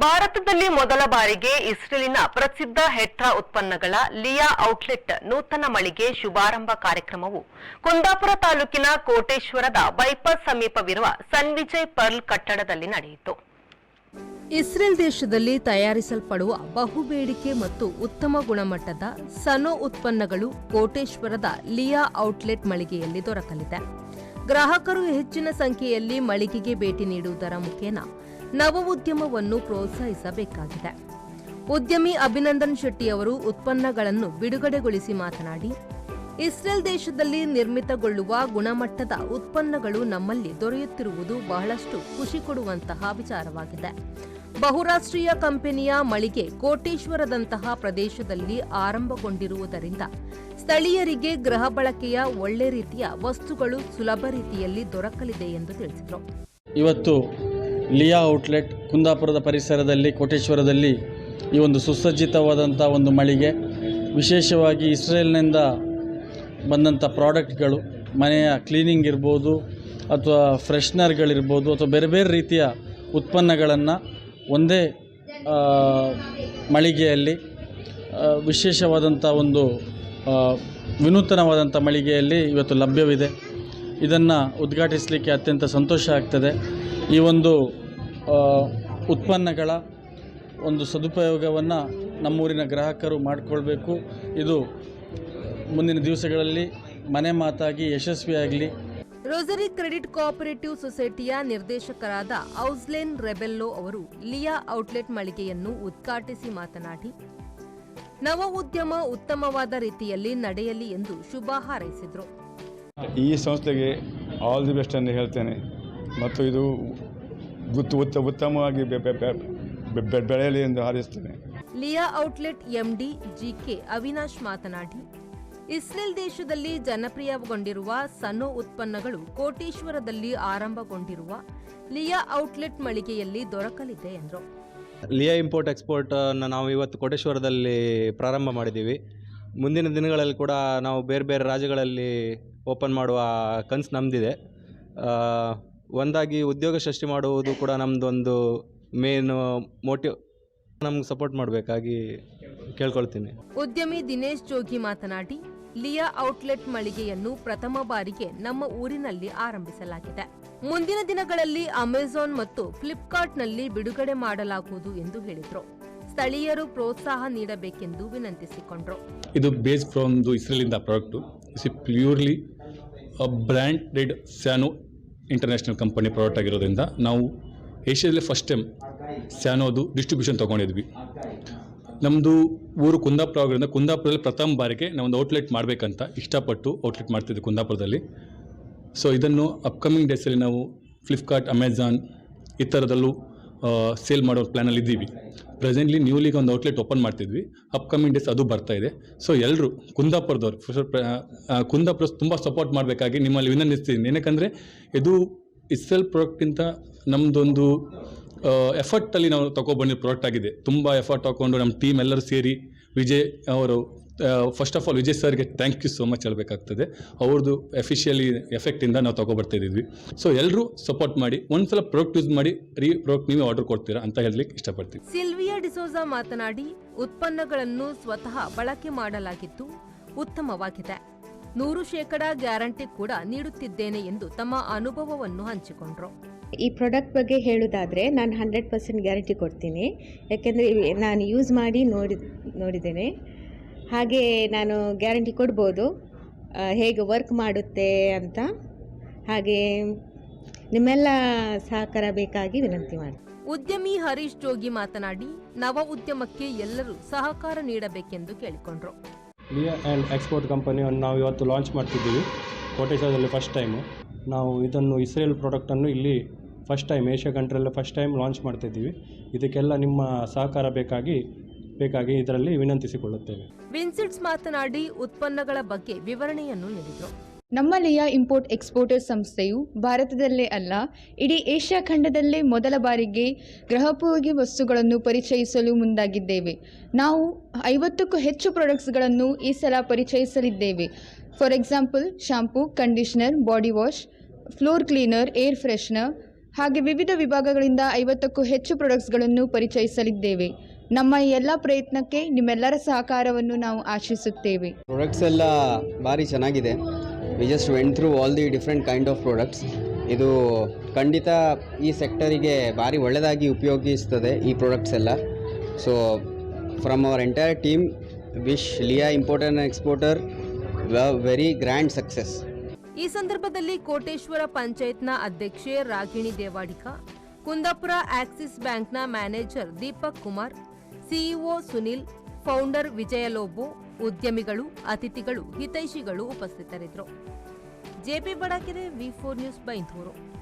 ಭಾರತದಲ್ಲಿ ಮೊದಲ ಬಾರಿಗೆ ಇಸ್ರೇಲಿನ ಪ್ರಸಿದ್ಧ ಹೆಟ್ರಾ ಉತ್ಪನ್ನಗಳ ಲಿಯಾ ಔಟ್ಲೆಟ್ ನೂತನ ಮಳಿಗೆ ಶುಭಾರಂಭ ಕಾರ್ಯಕ್ರಮವು ಕುಂದಾಪುರ ತಾಲೂಕಿನ ಕೋಟೇಶ್ವರದ ಬೈಪಾಸ್ ಸಮೀಪವಿರುವ ಸನ್ವಿಜಯ್ ಪರ್ಲ್ ಕಟ್ಟಡದಲ್ಲಿ ನಡೆಯಿತು. ಇಸ್ರೇಲ್ ದೇಶದಲ್ಲಿ ತಯಾರಿಸಲ್ಪಡುವ ಬಹುಬೇಡಿಕೆ ಮತ್ತು ಉತ್ತಮ ಗುಣಮಟ್ಟದ ಸನೋ ಉತ್ಪನ್ನಗಳು ಕೋಟೇಶ್ವರದ ಲಿಯಾ ಔಟ್ಲೆಟ್ ಮಳಿಗೆಯಲ್ಲಿ ದೊರಕಲಿದೆ. ಗ್ರಾಹಕರು ಹೆಚ್ಚಿನ ಸಂಖ್ಯೆಯಲ್ಲಿ ಮಳಿಗೆಗೆ ಭೇಟಿ ನೀಡುವುದರ ಮುಖೇನ ನವ ಉದ್ಯಮವನ್ನು ಪ್ರೋತ್ಸಾಹಿಸಬೇಕಾಗಿದೆ. ಉದ್ಯಮಿ ಅಭಿನಂದನ್ ಶೆಟ್ಟಿ ಅವರು ಉತ್ಪನ್ನಗಳನ್ನು ಬಿಡುಗಡೆಗೊಳಿಸಿ ಮಾತನಾಡಿ, ಇಸ್ರೇಲ್ ದೇಶದಲ್ಲಿ ನಿರ್ಮಿತಗೊಳ್ಳುವ ಗುಣಮಟ್ಟದ ಉತ್ಪನ್ನಗಳು ನಮ್ಮಲ್ಲಿ ದೊರೆಯುತ್ತಿರುವುದು ಬಹಳಷ್ಟು ಖುಷಿ ಕೊಡುವಂತಹ ವಿಚಾರವಾಗಿದೆ. ಬಹುರಾಷ್ಟ್ರೀಯ ಕಂಪನಿಯ ಮಳಿಗೆ ಕೋಟೇಶ್ವರದಂತಹ ಪ್ರದೇಶದಲ್ಲಿ ಆರಂಭಗೊಂಡಿರುವುದರಿಂದ ಸ್ಥಳೀಯರಿಗೆ ಗೃಹ ಬಳಕೆಯ ಒಳ್ಳೆ ರೀತಿಯ ವಸ್ತುಗಳು ಸುಲಭ ರೀತಿಯಲ್ಲಿ ದೊರಕಲಿದೆ ಎಂದು ತಿಳಿಸಿದರು. ಇವತ್ತು ಲಿಯಾ ಔಟ್ಲೆಟ್ ಕುಂದಾಪುರದ ಪರಿಸರದಲ್ಲಿ ಕೋಟೇಶ್ವರದಲ್ಲಿ ಈ ಒಂದು ಸುಸಜ್ಜಿತವಾದಂಥ ಒಂದು ಮಳಿಗೆ, ವಿಶೇಷವಾಗಿ ಇಸ್ರೇಲ್ನಿಂದ ಬಂದಂಥ ಪ್ರಾಡಕ್ಟ್ಗಳು, ಮನೆಯ ಕ್ಲೀನಿಂಗ್ ಇರ್ಬೋದು ಅಥವಾ ಫ್ರೆಶ್ನರ್ಗಳಿರ್ಬೋದು ಅಥವಾ ಬೇರೆ ಬೇರೆ ರೀತಿಯ ಉತ್ಪನ್ನಗಳನ್ನು ಒಂದೇ ಮಳಿಗೆಯಲ್ಲಿ ವಿಶೇಷವಾದಂಥ ಒಂದು ವಿನೂತನವಾದಂಥ ಮಳಿಗೆಯಲ್ಲಿ ಇವತ್ತು ಲಭ್ಯವಿದೆ. ಇದನ್ನು ಉದ್ಘಾಟಿಸಲಿಕ್ಕೆ ಅತ್ಯಂತ ಸಂತೋಷ ಆಗ್ತದೆ. ಈ ಒಂದು ಉತ್ಪನ್ನಗಳ ಒಂದು ಸದುಪಯೋಗವನ್ನು ನಮ್ಮೂರಿನ ಗ್ರಾಹಕರು ಮಾಡಿಕೊಳ್ಬೇಕು. ಇದು ಮುಂದಿನ ದಿವಸಗಳಲ್ಲಿ ಮನೆ ಮಾತಾಗಿ ಯಶಸ್ವಿಯಾಗಲಿ. ರೋಸರಿ ಕ್ರೆಡಿಟ್ ಕೋಆಪರೇಟಿವ್ ಸೊಸೈಟಿಯ ನಿರ್ದೇಶಕರಾದ ಔಸ್ಲೇನ್ ರೆಬೆಲ್ಲೋ ಅವರು ಲಿಯಾ ಔಟ್ಲೆಟ್ ಮಳಿಗೆಯನ್ನು ಉದ್ಘಾಟಿಸಿ ಮಾತನಾಡಿ, ನವ ಉದ್ಯಮ ಉತ್ತಮವಾದ ರೀತಿಯಲ್ಲಿ ನಡೆಯಲಿ ಎಂದು ಶುಭ ಹಾರೈಸಿದರು. ಈ ಸಂಸ್ಥೆಗೆ ಆಲ್ ದಿ ಬೆಸ್ಟ್ ಎಂದು ಹೇಳ್ತೇನೆ ಮತ್ತು ಇದು ಉತ್ತಮವಾಗಿ ಬೆಳೆಯಲಿ ಎಂದು ಹಾರೈಸುತ್ತೇನೆ. ಲಿಯಾ ಔಟ್ಲೆಟ್ ಎಂಡಿ ಜಿಕೆ ಅವಿನಾಶ್ ಮಾತನಾಡಿ, ಇಸ್ರೇಲ್ ದೇಶದಲ್ಲಿ ಜನಪ್ರಿಯಗೊಂಡಿರುವ ಸನೋ ಉತ್ಪನ್ನಗಳು ಕೋಟೇಶ್ವರದಲ್ಲಿ ಆರಂಭಗೊಂಡಿರುವ ಲಿಯಾ ಔಟ್ಲೆಟ್ ಮಳಿಗೆಯಲ್ಲಿ ದೊರಕಲಿದೆ ಎಂದರು. ಲಿಯಾ ಇಂಪೋರ್ಟ್ ಎಕ್ಸ್ಪೋರ್ಟ್ ನಾವು ಇವತ್ತು ಕೋಟೇಶ್ವರದಲ್ಲಿ ಪ್ರಾರಂಭ ಮಾಡಿದ್ದೀವಿ. ಮುಂದಿನ ದಿನಗಳಲ್ಲಿ ಕೂಡ ನಾವು ಬೇರೆ ಬೇರೆ ರಾಜ್ಯಗಳಲ್ಲಿ ಓಪನ್ ಮಾಡುವ ಕನಸು ನಮ್ಮದಿದೆ. ಒಂದಾಗಿ ಉದ್ಯೋಗ ಸೃಷ್ಟಿ ಮಾಡುವುದು ಕೂಡ ನಮ್ಮದೊಂದು ಮೇನ್ ಮೋಟಿವ್. ನಮ್ಗೆ ಸಪೋರ್ಟ್ ಮಾಡಬೇಕಾಗಿ ಕೇಳ್ಕೊಳ್ತೀನಿ. ಉದ್ಯಮಿ ದಿನೇಶ್ ಜೋಗಿ ಮಾತನಾಡಿ, ಲಿಯಾ ಔಟ್ಲೆಟ್ ಮಳಿಗೆಯನ್ನು ಪ್ರಥಮ ಬಾರಿಗೆ ನಮ್ಮ ಊರಿನಲ್ಲಿ ಆರಂಭಿಸಲಾಗಿದೆ. ಮುಂದಿನ ದಿನಗಳಲ್ಲಿ ಅಮೆಜಾನ್ ಮತ್ತು ಫ್ಲಿಪ್ಕಾರ್ಟ್ನಲ್ಲಿ ಬಿಡುಗಡೆ ಮಾಡಲಾಗುವುದು ಎಂದು ಹೇಳಿದರು. ಸ್ಥಳೀಯರು ಪ್ರೋತ್ಸಾಹ ನೀಡಬೇಕೆಂದು ವಿನಂತಿಸಿಕೊಂಡರು. ಇದು ಬೇಸ್ ಫ್ರಮ್ ಇಸ್ರೇಲಿಂದ product. Is purely branded Sano international company product ಆಗಿರೋದ್ರಿಂದ ನಾವು ಏಷ್ಯಾದಲ್ಲೇ ಫಸ್ಟ್ ಟೈಮ್ ಸ್ಯಾನೋದು ಡಿಸ್ಟ್ರಿಬ್ಯೂಷನ್ ತೊಗೊಂಡಿದ್ವಿ. ನಮ್ಮದು ಊರು ಕುಂದಾಪುರ ಆಗಿರೋದ್ರಿಂದ ಕುಂದಾಪುರದಲ್ಲಿ ಪ್ರಥಮ ಬಾರಿಗೆ ನಾವೊಂದು ಔಟ್ಲೆಟ್ ಮಾಡಬೇಕಂತ ಇಷ್ಟಪಟ್ಟು ಔಟ್ಲೆಟ್ ಮಾಡ್ತಿದ್ವಿ ಕುಂದಾಪುರದಲ್ಲಿ. ಸೊ ಇದನ್ನು ಅಪ್ಕಮಿಂಗ್ ಡೇಸಲ್ಲಿ ನಾವು ಫ್ಲಿಪ್ಕಾರ್ಟ್, ಅಮೆಜಾನ್ ಈ ಥರದಲ್ಲೂ ಸೇಲ್ ಮಾಡೋ ಪ್ಲ್ಯಾನಲ್ಲಿ ಇದ್ದೀವಿ. ಪ್ರೆಸೆಂಟ್ಲಿ ನ್ಯೂಲಿಗೆ ಒಂದು ಔಟ್ಲೆಟ್ ಓಪನ್ ಮಾಡ್ತಿದ್ವಿ. ಅಪ್ಕಮಿಂಗ್ ಡೇಸ್ ಅದು ಬರ್ತಾ ಇದೆ. ಸೊ ಎಲ್ಲರೂ ಕುಂದಾಪುರದವ್ರು ಕುಂದಾಪುರ ತುಂಬ ಸಪೋರ್ಟ್ ಮಾಡಬೇಕಾಗಿ ನಿಮ್ಮಲ್ಲಿ ವಿನಂತಿಸ್ತೀನಿ. ಏನಕ್ಕೆ ಇದು ಇಸ್ರೇಲ್ ಪ್ರಾಡಕ್ಟಿಂತ ನಮ್ಮದೊಂದು ಎಫರ್ಟಲ್ಲಿ ನಾವು ತೊಗೊಬಂದಿರೋ ಪ್ರಾಡಕ್ಟ್ ಆಗಿದೆ. ತುಂಬ ಎಫರ್ಟ್ ಹಾಕ್ಕೊಂಡು ನಮ್ಮ ಟೀಮ್ ಎಲ್ಲರೂ ಸೇರಿ ವಿಜಯ್ ಅವರು ಫಸ್ಟ್ ಆಫ್ ಆಲ್ ವಿಜಯ್ ಸರ್ಗೆ ಥ್ಯಾಂಕ್ ಯು ಸೋ ಮಚ್ ಹೇಳಬೇಕಾಗ್ತದೆ. ಅವ್ರದ್ದು ಎಫಿಷಿಯಲಿ ಎಫೆಕ್ಟಿಂದ ನಾವು ತೊಗೊಬರ್ತಾಯಿದ್ವಿ. ಸೊ ಎಲ್ಲರೂ ಸಪೋರ್ಟ್ ಮಾಡಿ, ಒಂದ್ಸಲ ಪ್ರಾಡಕ್ಟ್ ಯೂಸ್ ಮಾಡಿ ಪ್ರಾಡಕ್ಟ್ ನೀವೇ ಆರ್ಡರ್ ಕೊಡ್ತೀರಾ ಅಂತ ಹೇಳಲಿಕ್ಕೆ ಇಷ್ಟಪಡ್ತೀವಿ. ಸಿಲ್ವಿಯಾ ಡಿಸೋಜಾ ಮಾತನಾಡಿ, ಉತ್ಪನ್ನಗಳನ್ನು ಸ್ವತಃ ಬಳಕೆ ಮಾಡಲಾಗಿದ್ದು ಉತ್ತಮವಾಗಿದೆ. 100% ಗ್ಯಾರಂಟಿ ಕೂಡ ನೀಡುತ್ತಿದ್ದೇನೆ ಎಂದು ತಮ್ಮ ಅನುಭವವನ್ನು ಹಂಚಿಕೊಂಡರು. ಈ ಪ್ರಾಡಕ್ಟ್ ಬಗ್ಗೆ ಹೇಳೋದಾದರೆ ನಾನು 100% ಗ್ಯಾರಂಟಿ ಕೊಡ್ತೀನಿ. ಯಾಕೆಂದರೆ ನಾನು ಯೂಸ್ ಮಾಡಿ ನೋಡಿದ್ದೇನೆ. ಹಾಗೆ ನಾನು ಗ್ಯಾರಂಟಿ ಕೊಡ್ಬೋದು ಹೇಗೆ ವರ್ಕ್ ಮಾಡುತ್ತೆ ಅಂತ. ಹಾಗೆ ನಿಮ್ಮೆಲ್ಲ ಸಹಕಾರ ಬೇಕಾಗಿ ವಿನಂತಿ ಮಾಡಿ. ಉದ್ಯಮಿ ಹರೀಶ್ ಜೋಗಿ ಮಾತನಾಡಿ, ನವ ಉದ್ಯಮಕ್ಕೆ ಎಲ್ಲರೂ ಸಹಕಾರ ನೀಡಬೇಕೆಂದು ಕೇಳಿಕೊಂಡರು. ಲಿಯಾ ಆ್ಯಂಡ್ ಎಕ್ಸ್ಪೋರ್ಟ್ ಕಂಪನಿಯನ್ನು ನಾವು ಇವತ್ತು ಲಾಂಚ್ ಮಾಡ್ತಿದ್ದೀವಿ ಕೋಟೇಶ್ವರದಲ್ಲಿ ಫಸ್ಟ್ ಟೈಮು. ನಾವು ಇದನ್ನು ಇಸ್ರೇಲ್ ಪ್ರಾಡಕ್ಟನ್ನು ಇಲ್ಲಿ ಫಸ್ಟ್ ಟೈಮ್ ಏಷ್ಯಾ ಕಂಟ್ರಿಯಲ್ಲೇ ಫಸ್ಟ್ ಟೈಮ್ ಲಾಂಚ್ ಮಾಡ್ತಿದ್ದೀವಿ. ಇದಕ್ಕೆಲ್ಲ ನಿಮ್ಮ ಸಹಕಾರ ಬೇಕಾಗಿ ಇದರಲ್ಲಿ ವಿನಂತಿಸಿಕೊಳ್ಳುತ್ತೇವೆ. ವಿನ್ಸಿಟ್ಸ್ ಮಾತನಾಡಿ ಉತ್ಪನ್ನಗಳ ಬಗ್ಗೆ ವಿವರಣೆಯನ್ನು ನೀಡಿದರು. ನಮ್ಮ ಲಿಯಾ ಇಂಪೋರ್ಟ್ ಎಕ್ಸ್ಪೋರ್ಟರ್ ಸಂಸ್ಥೆಯು ಭಾರತದಲ್ಲೇ ಅಲ್ಲ, ಇಡೀ ಏಷ್ಯಾ ಖಂಡದಲ್ಲೇ ಮೊದಲ ಬಾರಿಗೆ ಗೃಹೋಪಯೋಗಿ ವಸ್ತುಗಳನ್ನು ಪರಿಚಯಿಸಲು ಮುಂದಾಗಿದ್ದೇವೆ. ನಾವು 50ಕ್ಕೂ ಹೆಚ್ಚು ಪ್ರಾಡಕ್ಟ್ಸ್ಗಳನ್ನು ಈ ಸಲ ಪರಿಚಯಿಸಲಿದ್ದೇವೆ. For example shampoo, conditioner, body wash, floor cleaner, air freshener, ಹಾಗೆ ವಿವಿಧ ವಿಭಾಗಗಳಿಂದ 50ಕ್ಕೂ ಹೆಚ್ಚು ಪ್ರಾಡಕ್ಟ್ಸ್ಗಳನ್ನು ಪರಿಚಯಿಸಲಿದ್ದೇವೆ. ನಮ್ಮ ಈ ಎಲ್ಲ ಪ್ರಯತ್ನಕ್ಕೆ ನಿಮ್ಮೆಲ್ಲರ ಸಹಕಾರವನ್ನು ನಾವು ಆಶಿಸುತ್ತೇವೆ. ಪ್ರಾಡಕ್ಟ್ಸ್ ಎಲ್ಲ ಭಾರಿ ಚೆನ್ನಾಗಿದೆ. We just went through all the different kind of products. ಇದು ಖಂಡಿತ ಈ ಸೆಕ್ಟರಿಗೆ ಭಾರಿ ಒಳ್ಳೆಯದಾಗಿ ಉಪಯೋಗಿಸ್ತದೆ ಈ ಪ್ರಾಡಕ್ಟ್ಸ್ ಎಲ್ಲ. So from our entire team wish Liya importer and exporter very grand success. ಈ ಸಂದರ್ಭದಲ್ಲಿ ಕೋಟೇಶ್ವರ ಪಂಚಾಯತ್ನ ಅಧ್ಯಕ್ಷೆ ರಾಗಿಣಿ ದೇವಾಡಿಕ, ಕುಂದಾಪುರ ಆಕ್ಸಿಸ್ ಬ್ಯಾಂಕ್ನ manager Deepak Kumar, CEO Sunil, founder Vijay Lobo, ಉದ್ಯಮಿಗಳು, ಅತಿಥಿಗಳು, ಹಿತೈಷಿಗಳು ಉಪಸ್ಥಿತರಿದ್ದರು. ಜೆಪಿ ಬಡಾಕೆರೆ, ವಿ4 ನ್ಯೂಸ್, ಬೈಂದೂರು.